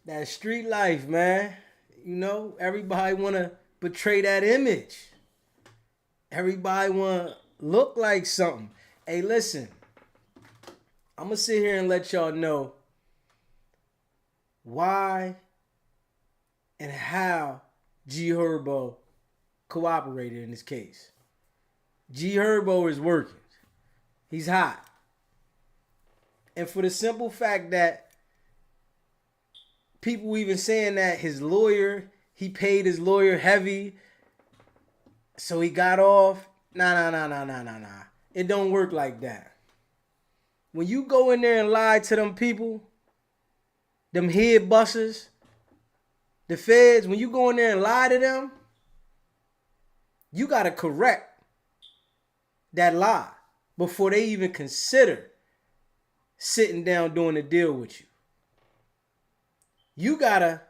That street life, man. You know, everybody want to portray that image. Everybody want to look like something. Hey, listen, I'm going to sit here and let y'all know why and how G Herbo cooperated in this case. G Herbo is working. He's hot. And for the simple fact that people even saying that his lawyer, he paid his lawyer heavy, so he got off. Nah. It don't work like that. When you go in there and lie to them people, them head busters, the feds, when you go in there and lie to them, you got to correct that lie before they even consider sitting down doing a deal with you. You got to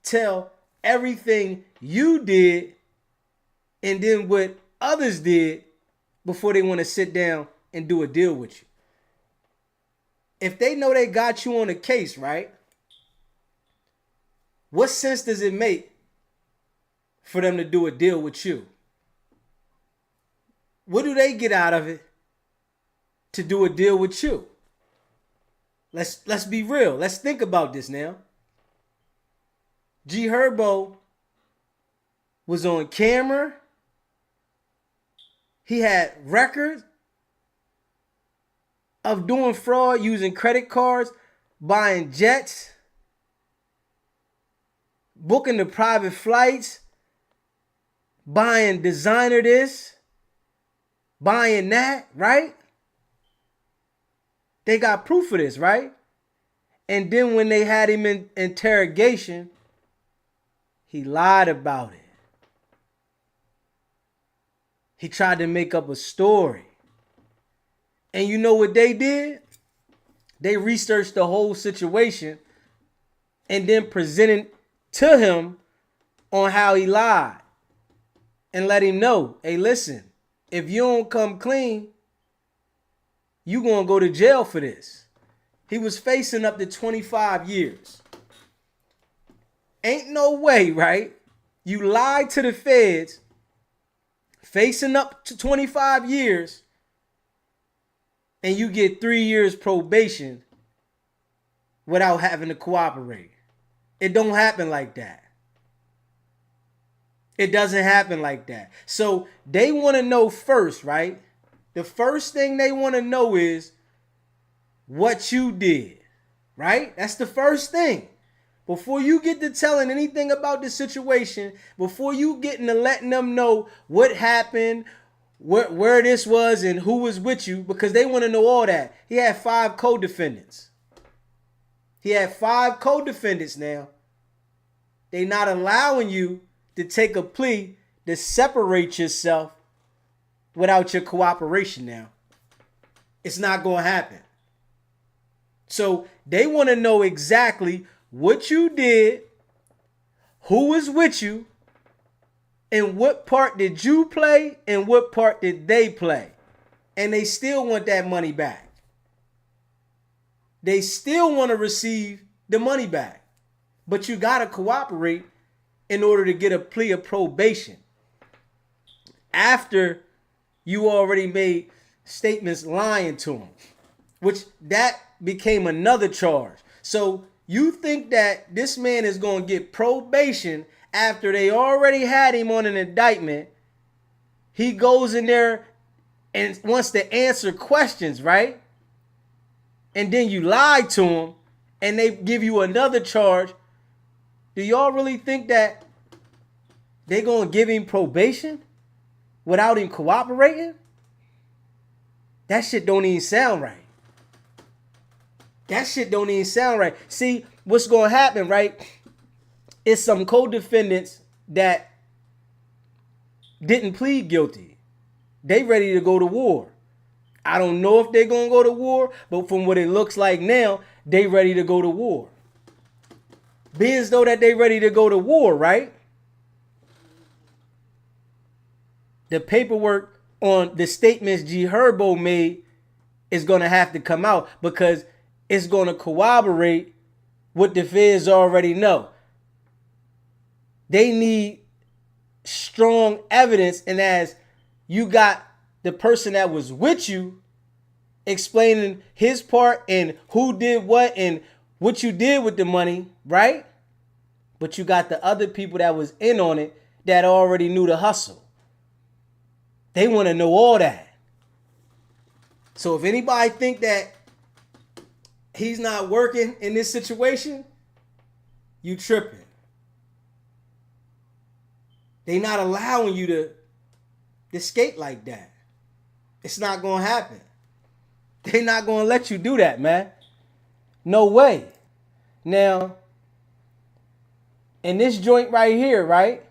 tell everything you did and then what others did before they want to sit down and do a deal with you. If they know they got you on a case, right? What sense does it make for them to do a deal with you? What do they get out of it to do a deal with you? Let's be real. Let's think about this now. G Herbo was on camera. He had records of doing fraud using credit cards, buying jets, booking the private flights, buying designer this, buying that, right? They got proof of this, right? And then when they had him in interrogation, he lied about it. He tried to make up a story. And you know what they did? They researched the whole situation and then presented to him on how he lied and let him know, hey, listen, if you don't come clean, you gonna go to jail for this. He was facing up to 25 years. Ain't no way, right? You lied to the feds, facing up to 25 years, and you get 3 years probation without having to cooperate. It don't happen like that. It doesn't happen like that. So they want to know first, right? The first thing they want to know is what you did, right? That's the first thing. Before you get to telling anything about the situation, before you get into letting them know what happened, where this was, and who was with you, because they want to know all that. He had 5 co-defendants. He had 5 co-defendants now. They not allowing you to take a plea to separate yourself without your cooperation now. It's not going to happen. So they want to know exactly what you did, who was with you, and what part did you play and what part did they play. And they still want that money back. They still want to receive the money back. But you got to cooperate in order to get a plea of probation. After you already made statements lying to them, which that became another charge. So you think that this man is going to get probation after they already had him on an indictment? He goes in there and wants to answer questions, right? And then you lie to him and they give you another charge. Do y'all really think that they're going to give him probation without him cooperating? That shit don't even sound right. That shit don't even sound right. See, what's going to happen, right? It's some co-defendants that didn't plead guilty. They ready to go to war. I don't know if they're going to go to war, but from what it looks like now, they ready to go to war. Being as though that they ready to go to war, right? The paperwork on the statements G Herbo made is going to have to come out because it's going to corroborate what the feds already know. They need strong evidence, and as you got the person that was with you explaining his part and who did what and what you did with the money, right? But you got the other people that was in on it that already knew the hustle. They want to know all that. So if anybody think that he's not working in this situation, you tripping. They not allowing you to escape like that. It's not going to happen. They not going to let you do that, man. No way. Now, in this joint right here, right?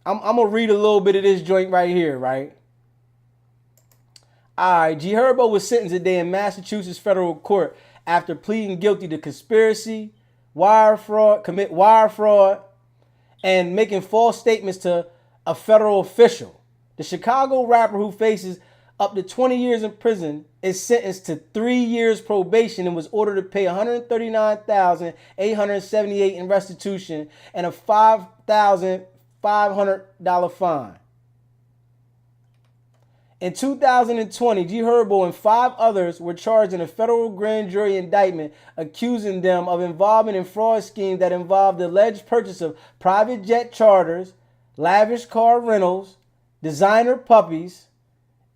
I'm going to read a little bit of this joint right here, right? All right, G. Herbo was sentenced today in Massachusetts federal court after pleading guilty to conspiracy, commit wire fraud, and making false statements to a federal official. The Chicago rapper, who faces up to 20 years in prison, is sentenced to 3 years probation and was ordered to pay $139,878 in restitution and a $5,500 fine. In 2020, G. Herbo and 5 others were charged in a federal grand jury indictment accusing them of involvement in fraud schemes that involved the alleged purchase of private jet charters, lavish car rentals, designer puppies,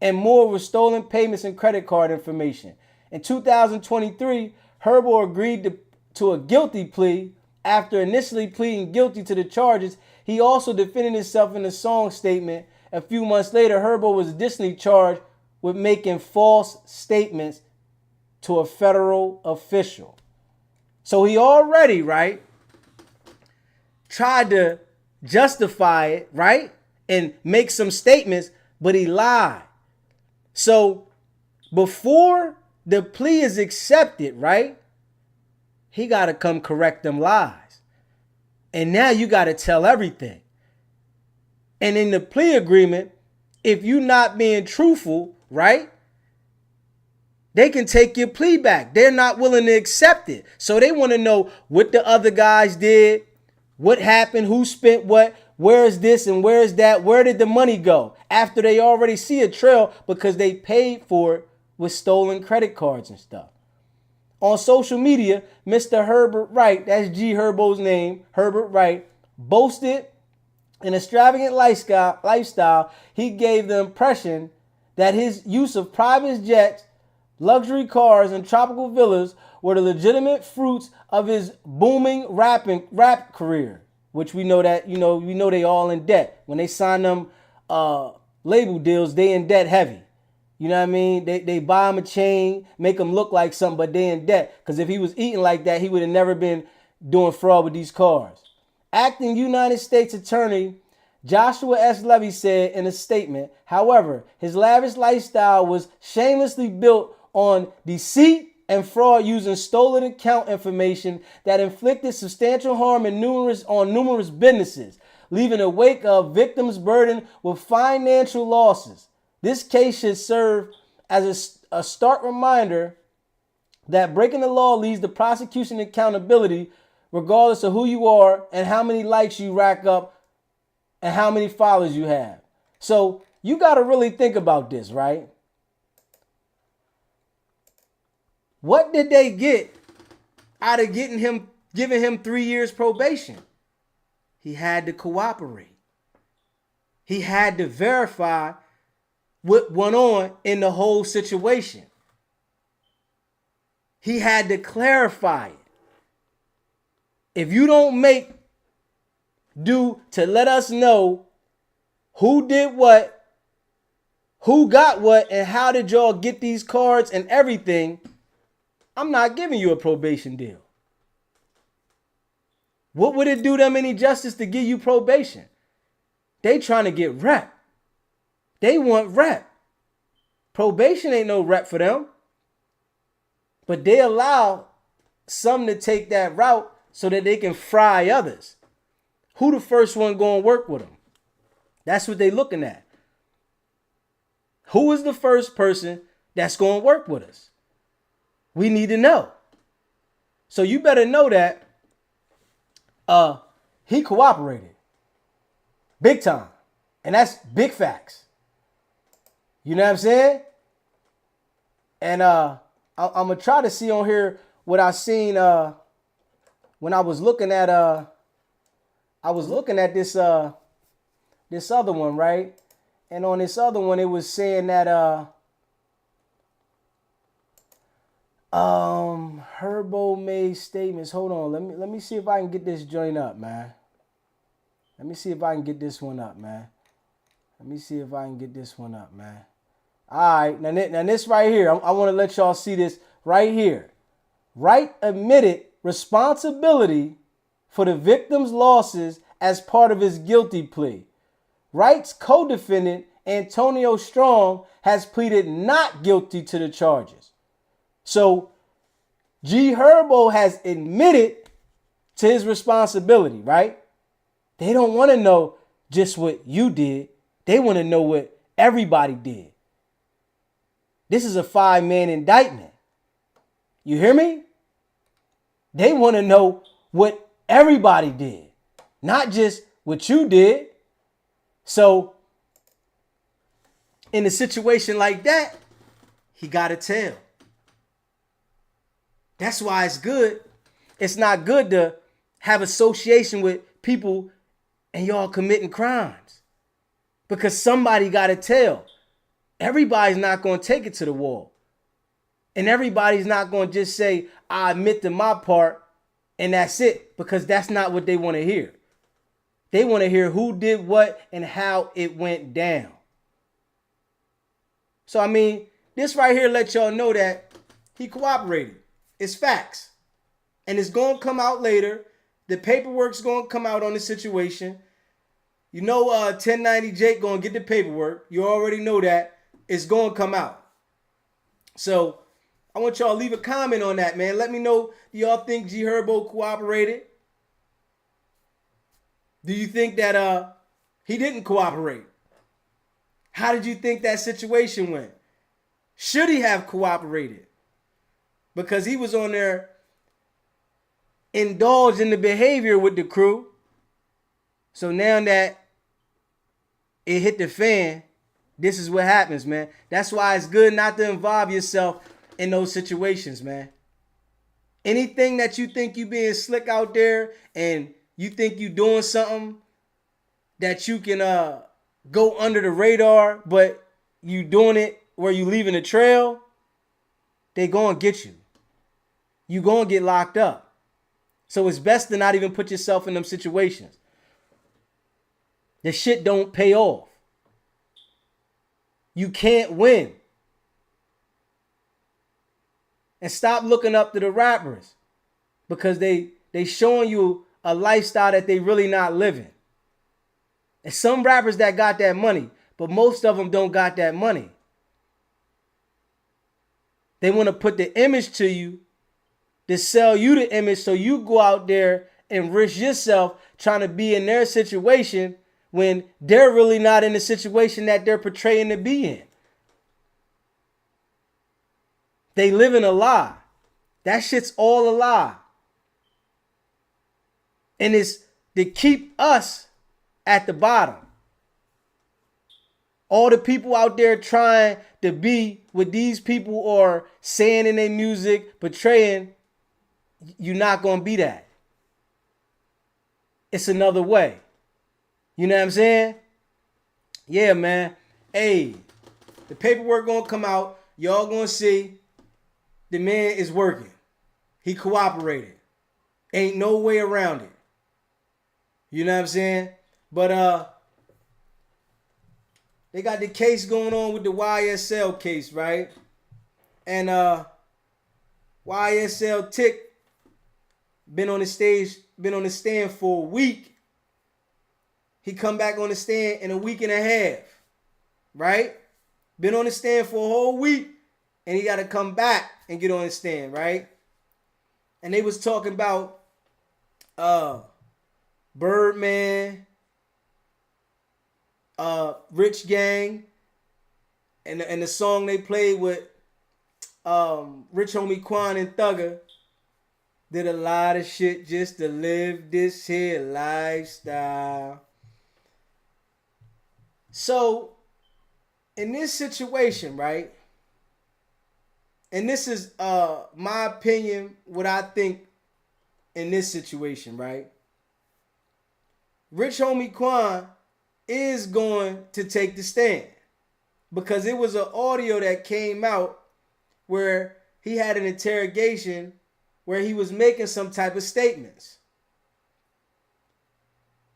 and more with stolen payments and credit card information. In 2023, Herbo agreed to a guilty plea. After initially pleading guilty to the charges, he also defended himself in a song statement. A few months later, Herbo was additionally charged with making false statements to a federal official. So he already, right, tried to justify it, right, and make some statements, but he lied. So before the plea is accepted, right, he got to come correct them lies. And now you got to tell everything. And in the plea agreement, if you're not being truthful, right, they can take your plea back. They're not willing to accept it. So they want to know what the other guys did, what happened, who spent what, where is this and where is that, where did the money go? After they already see a trail because they paid for it with stolen credit cards and stuff. On social media, Mr. Herbert Wright, that's G. Herbo's name, Herbert Wright, boasted an extravagant lifestyle. He gave the impression that his use of private jets, luxury cars, and tropical villas were the legitimate fruits of his booming rap career, which we know that, we know they all in debt. When they sign them label deals, they in debt heavy. You know what I mean? They buy him a chain, make him look like something, but they in debt. Because if he was eating like that, he would have never been doing fraud with these cars. Acting United States Attorney Joshua S. Levy said in a statement, however, his lavish lifestyle was shamelessly built on deceit and fraud using stolen account information that inflicted substantial harm on numerous businesses, leaving a wake of victims burdened with financial losses. This case should serve as a stark reminder that breaking the law leads to prosecution accountability, regardless of who you are and how many likes you rack up and how many followers you have. So you got to really think about this, right? What did they get out of giving him 3 years probation? He had to cooperate. He had to verify what went on in the whole situation. He had to clarify it. If you don't do to let us know who did what, who got what, and how did y'all get these cards and everything, I'm not giving you a probation deal. What would it do them any justice to give you probation? They trying to get rep. They want rep. Probation ain't no rep for them. But they allow some to take that route so that they can fry others. Who the first one going to work with them? That's what they looking at. Who is the first person that's going to work with us? We need to know. So you better know that he cooperated big time. And that's big facts. You know what I'm saying? And I'm gonna try to see on here what I seen when I was looking at this this other one, right? And on this other one, it was saying that Herbo made statements. Hold on, let me see if I can get this joint up, man. Let me see if I can get this one up, man. All right, now this right here, I want to let y'all see this right here. Wright admitted responsibility for the victim's losses as part of his guilty plea. Wright's co-defendant, Antonio Strong, has pleaded not guilty to the charges. So, G Herbo has admitted to his responsibility, right? They don't want to know just what you did. They want to know what everybody did. This is a 5-man indictment. You hear me? They want to know what everybody did, not just what you did. So, in a situation like that, he got to tell. That's why it's good. It's not good to have association with people and y'all committing crimes, because somebody got to tell. Everybody's not going to take it to the wall. And everybody's not going to just say, I admit to my part, and that's it, because that's not what they want to hear. They want to hear who did what and how it went down. So, I mean, this right here let y'all know that he cooperated. It's facts. And it's going to come out later. The paperwork's going to come out on the situation. You know 1090 Jake going to get the paperwork. You already know that. It's going to come out. So, I want y'all to leave a comment on that, man. Let me know, do y'all think G Herbo cooperated? Do you think that he didn't cooperate? How did you think that situation went? Should he have cooperated? Because he was on there indulged in the behavior with the crew. So now that it hit the fan, this is what happens, man. That's why it's good not to involve yourself in those situations, man. Anything that you think you being slick out there and you think you doing something that you can go under the radar, but you doing it where you leaving a trail, they gonna get you. You gonna get locked up. So it's best to not even put yourself in them situations. The shit don't pay off. You can't win. And stop looking up to the rappers, because they showing you a lifestyle that they really not living. And some rappers that got that money, but most of them don't got that money. They want to put the image to you, to sell you the image, so you go out there and risk yourself trying to be in their situation when they're really not in the situation that they're portraying to be in. They live in a lie. That shit's all a lie. And it's to keep us at the bottom. All the people out there trying to be what these people are saying in their music, portraying, you're not going to be that. It's another way. You know what I'm saying? Yeah, man. Hey, the paperwork going to come out. Y'all going to see the man is working. He cooperated. Ain't no way around it. You know what I'm saying? But they got the case going on with the YSL case, right? And YSL Tick been on the stand for a week. He come back on the stand in a week and a half, right? Been on the stand for a whole week, and he got to come back and get on the stand, right? And they was talking about BIRDMAN, Rich Gang, and the song they played with Rich Homie QUAN and Thugger, Did a lot of shit just to live this here lifestyle. So, in this situation, right? And this is my opinion, what I think in this situation, right? Rich Homie Quan is going to take the stand because it was an audio that came out where he had an interrogation where he was making some type of statements.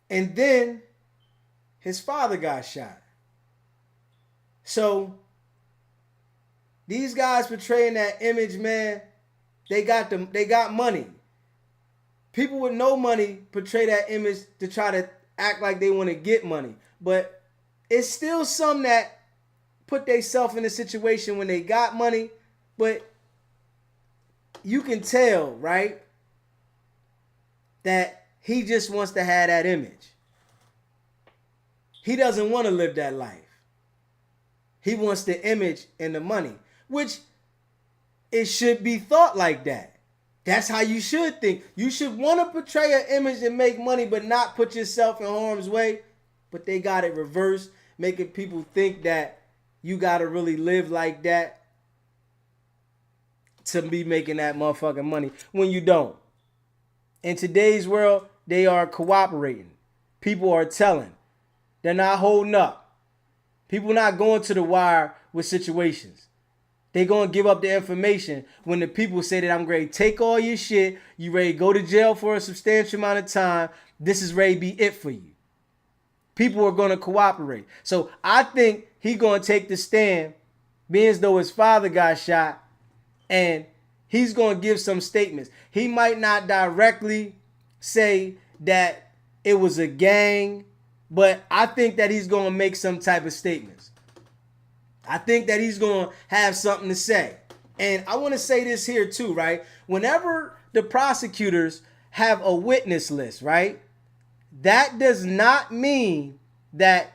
And then his father got shot. So these guys portraying that image, man, they got money. People with no money portray that image to try to act like they want to get money. But it's still some that put themselves in a situation when they got money, but you can tell, right, that he just wants to have that image. He doesn't want to live that life. He wants the image and the money, which it should be thought like that. That's how you should think. You should want to portray an image and make money, but not put yourself in harm's way. But they got it reversed, making people think that you got to really live like that to be making that motherfucking money when you don't. In today's world, they are cooperating. People are telling. They're not holding up. People not going to the wire with situations. They going to give up the information when the people say that I'm ready to take all your shit. You ready to go to jail for a substantial amount of time. This is ready to be it for you. People are going to cooperate. So I think he going to take the stand, being as though his father got shot, and he's going to give some statements. He might not directly say that it was a gang, but I think that he's going to make some type of statements. I think that he's going to have something to say. And I want to say this here too, right? Whenever the prosecutors have a witness list, right? That does not mean that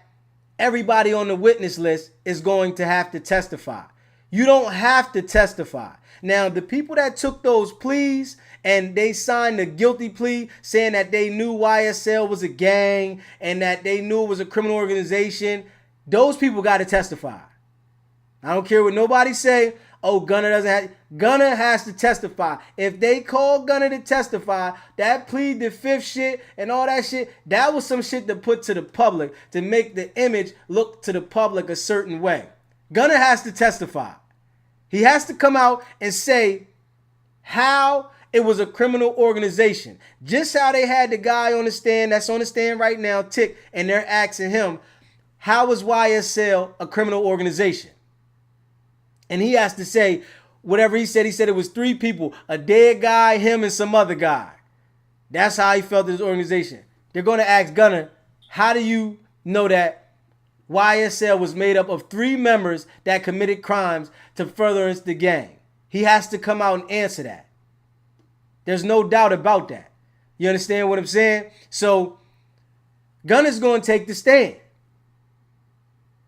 everybody on the witness list is going to have to testify. You don't have to testify. Now, the people that took those pleas and they signed a guilty plea saying that they knew YSL was a gang and that they knew it was a criminal organization, those people got to testify. I don't care what nobody say. Oh, Gunner doesn't have. Gunner has to testify. If they call Gunner to testify, that plead the fifth shit and all that shit, that was some shit to put to the public to make the image look to the public a certain way. Gunner has to testify. He has to come out and say how it was a criminal organization. Just how they had the guy on the stand that's on the stand right now, Tick, and they're asking him, how was YSL a criminal organization? And he has to say whatever he said. He said it was 3 people, a dead guy, him, and some other guy. That's how he felt his organization. They're going to ask Gunner, how do you know that YSL was made up of 3 members that committed crimes to furtherance the gang? He has to come out and answer that. There's no doubt about that. You understand what I'm saying? So Gunner's going to take the stand.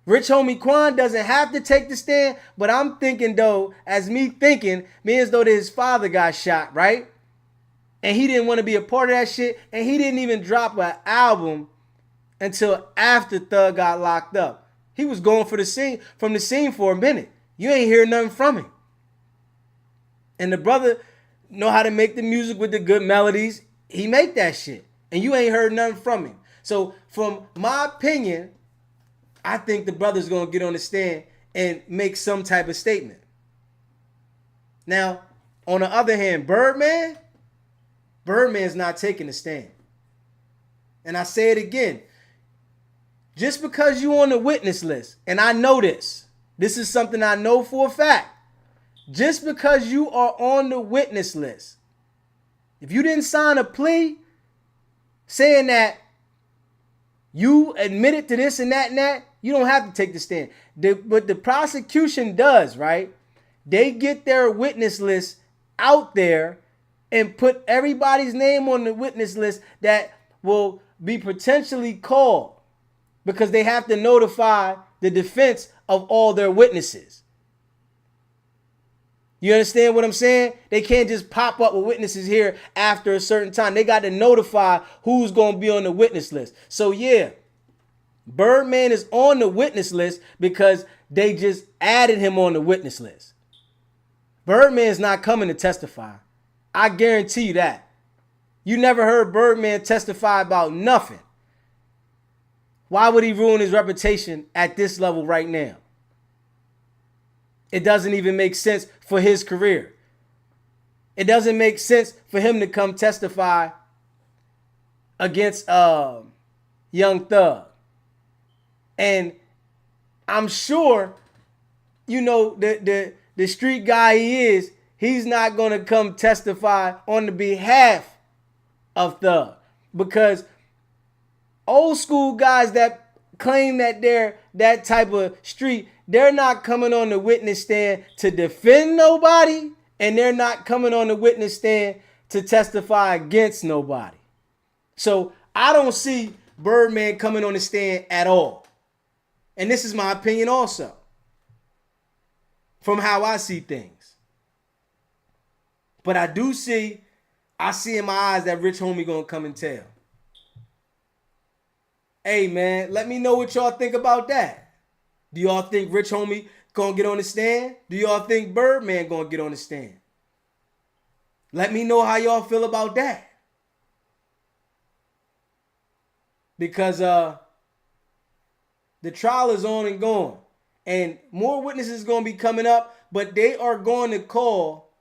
Rich Homie Quan doesn't have to take the stand, but I'm thinking though, as though his father got shot, right? And he didn't want to be a part of that shit, and he didn't even drop an album until after Thug got locked up. He was going from the scene for a minute. You ain't hear nothing from him. And the brother know how to make the music with the good melodies. He make that shit, and you ain't heard nothing from him. So from my opinion, I think the brother's going to get on the stand and make some type of statement. Now, on the other hand, Birdman's not taking the stand. And I say it again. Just because you on the witness list, and I know this is something I know for a fact. Just because you are on the witness list, if you didn't sign a plea saying that you admitted to this and that, you don't have to take the stand. But the prosecution does, right? They get their witness list out there and put everybody's name on the witness list that will be potentially called because they have to notify the defense of all their witnesses. You understand what I'm saying? They can't just pop up with witnesses here after a certain time. They got to notify who's going to be on the witness list. So, yeah, Birdman is on the witness list because they just added him on the witness list. Birdman's not coming to testify. I guarantee you that. You never heard Birdman testify about nothing. Why would he ruin his reputation at this level right now? It doesn't even make sense for his career. It doesn't make sense for him to come testify against Young Thug. And I'm sure, you know, the street guy he is, he's not going to come testify on the behalf of Thug. Because old school guys that claim that they're that type of street, they're not coming on the witness stand to defend nobody, and they're not coming on the witness stand to testify against nobody. So I don't see Birdman coming on the stand at all. And this is my opinion also, from how I see things. But I see in my eyes that Rich Homie gonna come and tell. Hey man, let me know what y'all think about that. Do y'all think Rich Homie gonna get on the stand? Do y'all think Birdman gonna get on the stand? Let me know how y'all feel about that. Because the trial is on and going. And more witnesses gonna be coming up, but they are going to call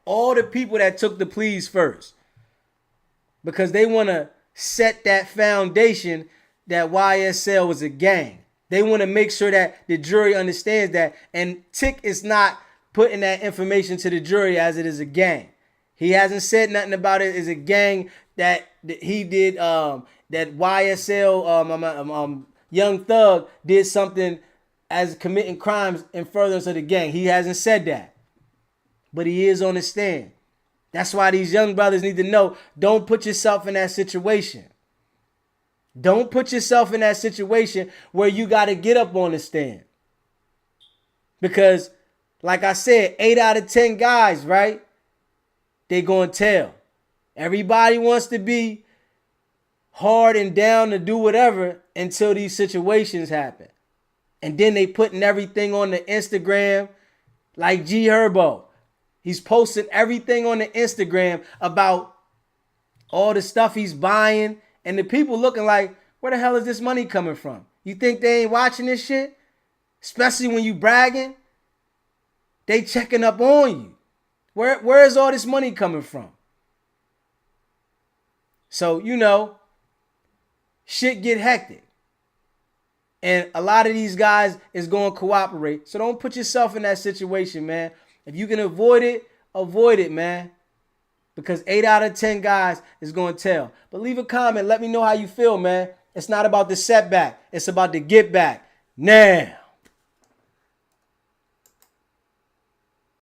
all the people that took the pleas first. Because they want to set that foundation that YSL was a gang. They want to make sure that the jury understands that. And Tick is not putting that information to the jury as it is a gang. He hasn't said nothing about it as a gang that he did, that YSL, Young Thug did something as committing crimes in furtherance of the gang. He hasn't said that. But he is on the stand. That's why these young brothers need to know, don't put yourself in that situation. Don't put yourself in that situation where you got to get up on the stand. Because, like I said, 8 out of 10 guys, right? They going to tell. Everybody wants to be hard and down to do whatever until these situations happen. And then they putting everything on the Instagram like G Herbo. He's posting everything on the Instagram about all the stuff he's buying. And the people looking like, where the hell is this money coming from? You think they ain't watching this shit? Especially when you bragging. They checking up on you. Where is all this money coming from? So, you know, shit get hectic. And a lot of these guys is going to cooperate. So don't put yourself in that situation, man. If you can avoid it, man. Because 8 out of 10 guys is going to tell. But leave a comment. Let me know how you feel, man. It's not about the setback. It's about the get back. Now.